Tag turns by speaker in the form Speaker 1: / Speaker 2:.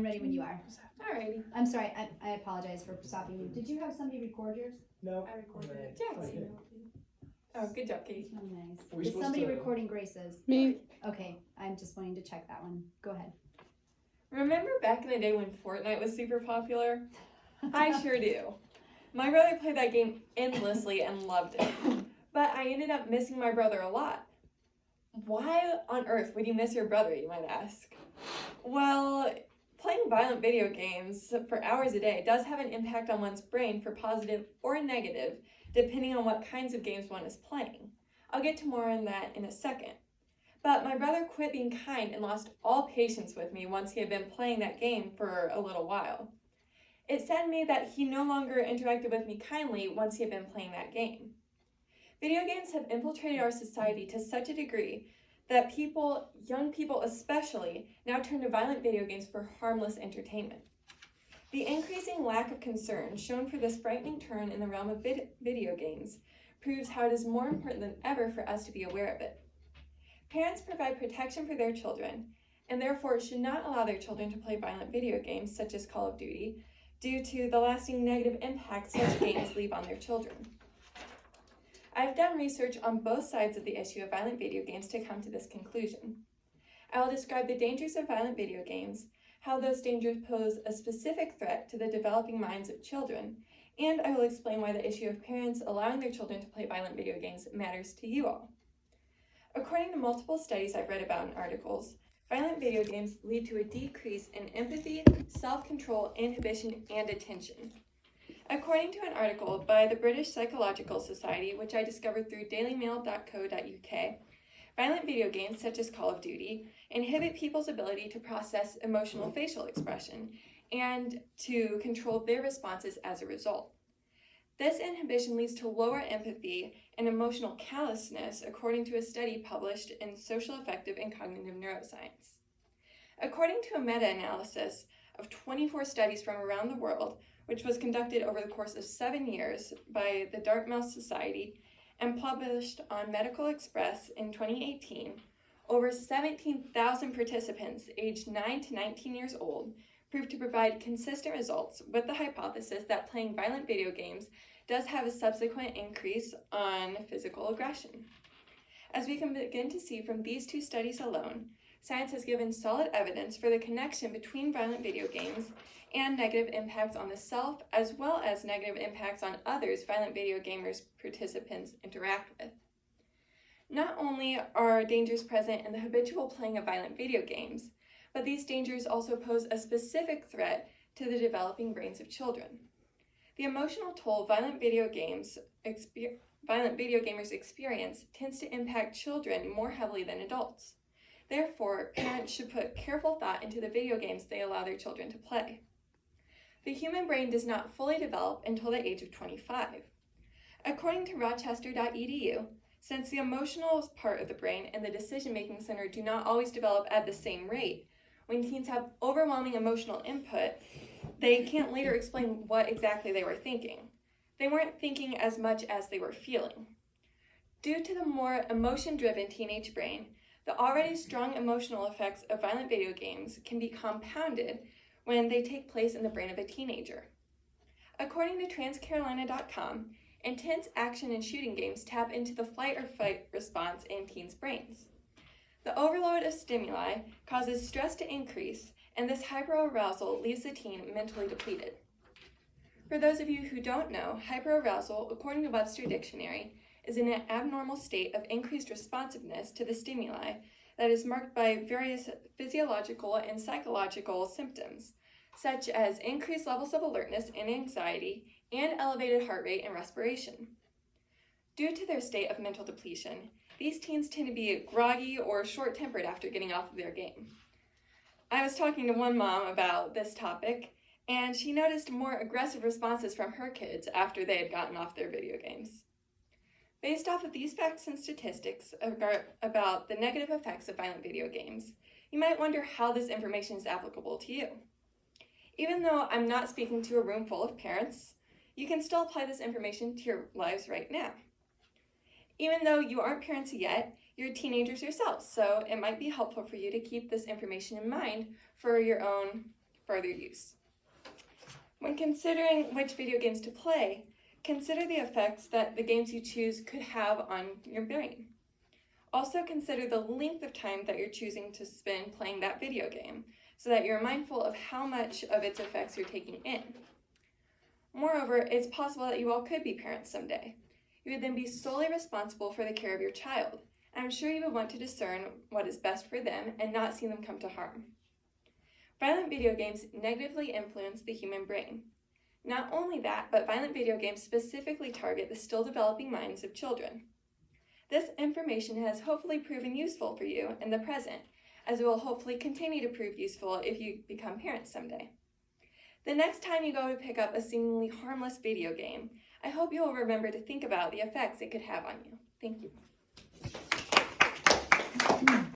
Speaker 1: I'm ready when you are.
Speaker 2: Alrighty.
Speaker 1: I'm sorry, I apologize for stopping you. Did you have somebody record yours?
Speaker 3: No.
Speaker 2: I recorded it.
Speaker 3: Okay.
Speaker 2: Oh, good job, Katie.
Speaker 1: Oh, nice.
Speaker 3: Are we
Speaker 1: Is
Speaker 3: supposed
Speaker 1: somebody
Speaker 3: to-
Speaker 1: recording Grace's?
Speaker 4: Me.
Speaker 1: Okay, I'm just wanting to check that one. Go ahead.
Speaker 2: Remember back in the day when Fortnite was super popular? I sure do. My brother played that game endlessly and loved it. But I ended up missing my brother a lot. Why on earth would you miss your brother, you might ask? Well, playing violent video games for hours a day does have an impact on one's brain for positive or negative, depending on what kinds of games one is playing. I'll get to more on that in a second. But my brother quit being kind and lost all patience with me once he had been playing that game for a little while. It saddened me that he no longer interacted with me kindly once he had been playing that game. Video games have infiltrated our society to such a degree that people, young people especially, now turn to violent video games for harmless entertainment. The increasing lack of concern shown for this frightening turn in the realm of video games proves how it is more important than ever for us to be aware of it. Parents provide protection for their children, and therefore should not allow their children to play violent video games such as Call of Duty due to the lasting negative impact such games leave on their children. I've done research on both sides of the issue of violent video games to come to this conclusion. I will describe the dangers of violent video games, how those dangers pose a specific threat to the developing minds of children, and I will explain why the issue of parents allowing their children to play violent video games matters to you all. According to multiple studies I've read about in articles, violent video games lead to a decrease in empathy, self-control, inhibition, and attention. According to an article by the British Psychological Society, which I discovered through dailymail.co.uk, violent video games such as Call of Duty inhibit people's ability to process emotional facial expression and to control their responses as a result. This inhibition leads to lower empathy and emotional callousness, according to a study published in Social Affective and Cognitive Neuroscience. According to a meta-analysis of 24 studies from around the world, which was conducted over the course of 7 years by the Dartmouth Society and published on Medical Express in 2018, over 17,000 participants aged 9 to 19 years old proved to provide consistent results with the hypothesis that playing violent video games does have a subsequent increase on physical aggression. As we can begin to see from these two studies alone, science has given solid evidence for the connection between violent video games and negative impacts on the self, as well as negative impacts on others violent video gamers participants interact with. Not only are dangers present in the habitual playing of violent video games, but these dangers also pose a specific threat to the developing brains of children. The emotional toll violent video gamers experience tends to impact children more heavily than adults. Therefore, parents should put careful thought into the video games they allow their children to play. The human brain does not fully develop until the age of 25. According to rochester.edu, since the emotional part of the brain and the decision-making center do not always develop at the same rate, when teens have overwhelming emotional input, they can't later explain what exactly they were thinking. They weren't thinking as much as they were feeling. Due to the more emotion-driven teenage brain, the already strong emotional effects of violent video games can be compounded when they take place in the brain of a teenager. According to transcarolina.com, intense action and shooting games tap into the flight or fight response in teens' brains. The overload of stimuli causes stress to increase, and this hyperarousal leaves the teen mentally depleted. For those of you who don't know, hyperarousal, according to Webster Dictionary, is an abnormal state of increased responsiveness to the stimuli that is marked by various physiological and psychological symptoms, such as increased levels of alertness and anxiety, and elevated heart rate and respiration. Due to their state of mental depletion, these teens tend to be groggy or short-tempered after getting off of their game. I was talking to one mom about this topic, and she noticed more aggressive responses from her kids after they had gotten off their video games. Based off of these facts and statistics about the negative effects of violent video games, you might wonder how this information is applicable to you. Even though I'm not speaking to a room full of parents, you can still apply this information to your lives right now. Even though you aren't parents yet, you're teenagers yourselves, so it might be helpful for you to keep this information in mind for your own further use. When considering which video games to play, consider the effects that the games you choose could have on your brain. Also consider the length of time that you're choosing to spend playing that video game, so that you're mindful of how much of its effects you're taking in. Moreover, it's possible that you all could be parents someday. You would then be solely responsible for the care of your child, and I'm sure you would want to discern what is best for them and not see them come to harm. Violent video games negatively influence the human brain. Not only that, but violent video games specifically target the still developing minds of children. This information has hopefully proven useful for you in the present, as it will hopefully continue to prove useful if you become parents someday. The next time you go to pick up a seemingly harmless video game, I hope you will remember to think about the effects it could have on you. Thank you.